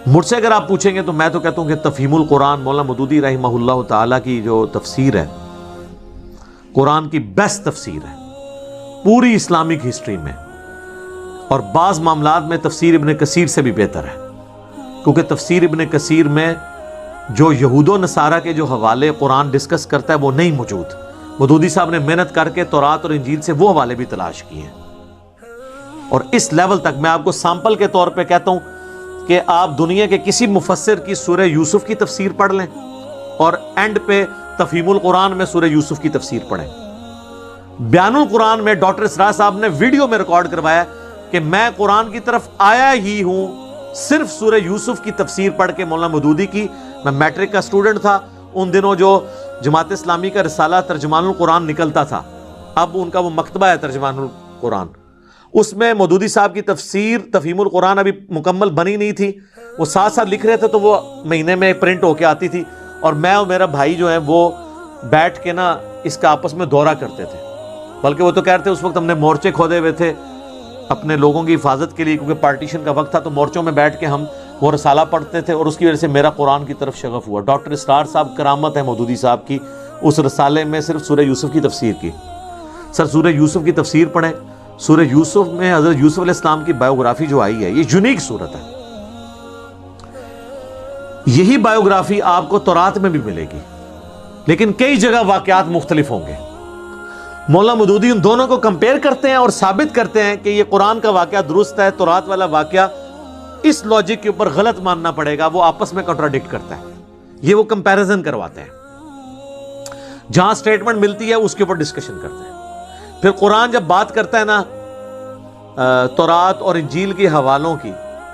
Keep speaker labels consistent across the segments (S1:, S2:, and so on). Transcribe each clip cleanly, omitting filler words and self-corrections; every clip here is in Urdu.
S1: مجھ سے اگر آپ پوچھیں گے تو میں تو کہتا ہوں کہ تفہیم القرآن مولانا مودودی رحمہ اللہ تعالیٰ کی جو تفسیر ہے قرآن کی بیسٹ تفسیر ہے پوری اسلامک ہسٹری میں، اور بعض معاملات میں تفسیر ابن کثیر سے بھی بہتر ہے، کیونکہ تفسیر ابن کثیر میں جو یہود و نصارہ کے جو حوالے قرآن ڈسکس کرتا ہے وہ نہیں موجود۔ مودودی صاحب نے محنت کر کے تورات اور انجیل سے وہ حوالے بھی تلاش کیے ہیں، اور اس لیول تک میں آپ کو سیمپل کے طور پہ کہتا ہوں کہ آپ دنیا کے کسی مفسر کی سورہ یوسف کی تفسیر پڑھ لیں اور اینڈ پہ تفہیم القرآن میں سورہ یوسف کی تفسیر پڑھیں۔ بیان القرآن میں ڈاکٹر اسرار صاحب نے ویڈیو میں ریکارڈ کروایا کہ میں قرآن کی طرف آیا ہی ہوں صرف سورہ یوسف کی تفسیر پڑھ کے مولانا مودودی کی۔ میں میٹرک کا اسٹوڈنٹ تھا ان دنوں، جو جماعت اسلامی کا رسالہ ترجمان القرآن نکلتا تھا، اب ان کا وہ مکتبہ ہے ترجمان القرآن، اس میں مودودی صاحب کی تفسیر تفہیم القرآن ابھی مکمل بنی نہیں تھی، وہ ساتھ ساتھ لکھ رہے تھے تو وہ مہینے میں پرنٹ ہو کے آتی تھی، اور میں اور میرا بھائی جو ہیں وہ بیٹھ کے نا اس کا آپس میں دورہ کرتے تھے، بلکہ وہ تو کہہ رہے تھے اس وقت ہم نے مورچے کھودے ہوئے تھے اپنے لوگوں کی حفاظت کے لیے، کیونکہ پارٹیشن کا وقت تھا، تو مورچوں میں بیٹھ کے ہم وہ رسالہ پڑھتے تھے، اور اس کی وجہ سے میرا قرآن کی طرف شغف ہوا۔ ڈاکٹر اسرار صاحب کرامت ہے مودودی صاحب کی، اس رسالے میں صرف سورہ یوسف کی تفسیر کی۔ سر سورہ یوسف کی تفسیر پڑھیں، سورہ یوسف میں حضرت یوسف علیہ السلام کی بایوگرافی جو آئی ہے یہ یونیک صورت ہے، یہی بایوگرافی آپ کو تورات میں بھی ملے گی، لیکن کئی جگہ واقعات مختلف ہوں گے۔ مولانا مودودی ان دونوں کو کمپیئر کرتے ہیں اور ثابت کرتے ہیں کہ یہ قرآن کا واقعہ درست ہے، تورات والا واقعہ اس لاجک کے اوپر غلط ماننا پڑے گا، وہ آپس میں کنٹراڈکٹ کرتا ہے، یہ وہ کمپیریزن کرواتے ہیں، جہاں سٹیٹمنٹ ملتی ہے اس کے اوپر ڈسکشن کرتے ہیں۔ پھر قرآن جب بات کرتا ہے نا تورات اور انجیل کے حوالوں کی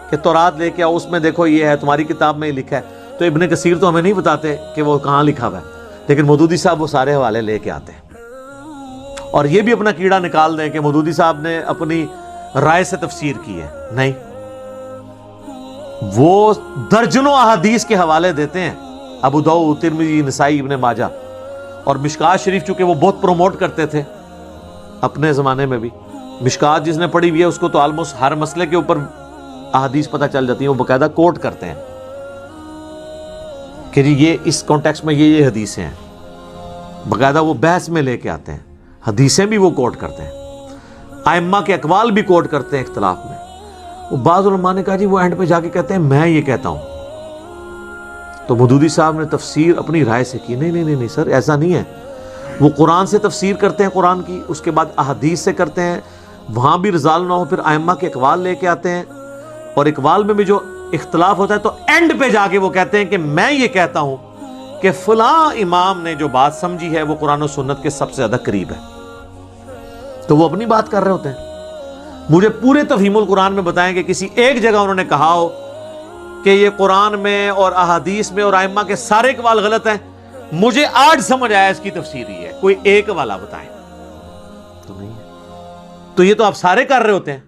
S1: کہ تورات لے کے آؤ، اس میں دیکھو یہ ہے، تمہاری کتاب میں یہ لکھا ہے، تو ابن کثیر تو ہمیں نہیں بتاتے کہ وہ کہاں لکھا ہوا ہے، لیکن مودودی صاحب وہ سارے حوالے لے کے آتے ہیں، اور یہ بھی اپنا کیڑا نکال دیں کہ مودودی صاحب نے اپنی رائے سے تفسیر کی ہے، نہیں، وہ درجنوں احادیث کے حوالے دیتے ہیں، ابو داؤد، ترمذی، نسائی، ابن ماجہ، اور مشکات شریف چونکہ وہ بہت پروموٹ کرتے تھے اپنے زمانے میں بھی، مشکات جس نے پڑھی ہوئی ہے اس کو تو آلموسٹ ہر مسئلے کے اوپر احادیث پتہ چل جاتی ہیں، وہ باقاعدہ کوٹ کرتے ہیں کہ جی یہ اس کانٹیکسٹ میں یہ حدیثیں ہیں، باقاعدہ وہ بحث میں لے کے آتے ہیں، حدیثیں بھی وہ کوٹ کرتے ہیں، ائمہ کے اقوال بھی کوٹ کرتے ہیں اختلاف میں۔ وہ بعض علماء نے کہا جی وہ اینڈ پہ جا کے کہتے ہیں میں یہ کہتا ہوں، تو مودودی صاحب نے تفسیر اپنی رائے سے کی، نہیں نہیں نہیں نہیں سر ایسا نہیں ہے، وہ قرآن سے تفسیر کرتے ہیں قرآن کی، اس کے بعد احادیث سے کرتے ہیں، وہاں بھی رضال نہ ہو پھر ائمہ کے اقوال لے کے آتے ہیں، اور اقوال میں بھی جو اختلاف ہوتا ہے تو اینڈ پہ جا کے وہ کہتے ہیں کہ میں یہ کہتا ہوں کہ فلاں امام نے جو بات سمجھی ہے وہ قرآن و سنت کے سب سے زیادہ قریب ہے، تو وہ اپنی بات کر رہے ہوتے ہیں۔ مجھے پورے تفہیم القرآن میں بتائیں کہ کسی ایک جگہ انہوں نے کہا ہو کہ یہ قرآن میں اور احادیث میں اور ائمہ کے سارے اقوال غلط ہیں، مجھے آج سمجھ آیا اس کی تفسیر ہی ہے، کوئی ایک والا بتائیں، تو نہیں ہے، تو یہ تو آپ سارے کر رہے ہوتے ہیں۔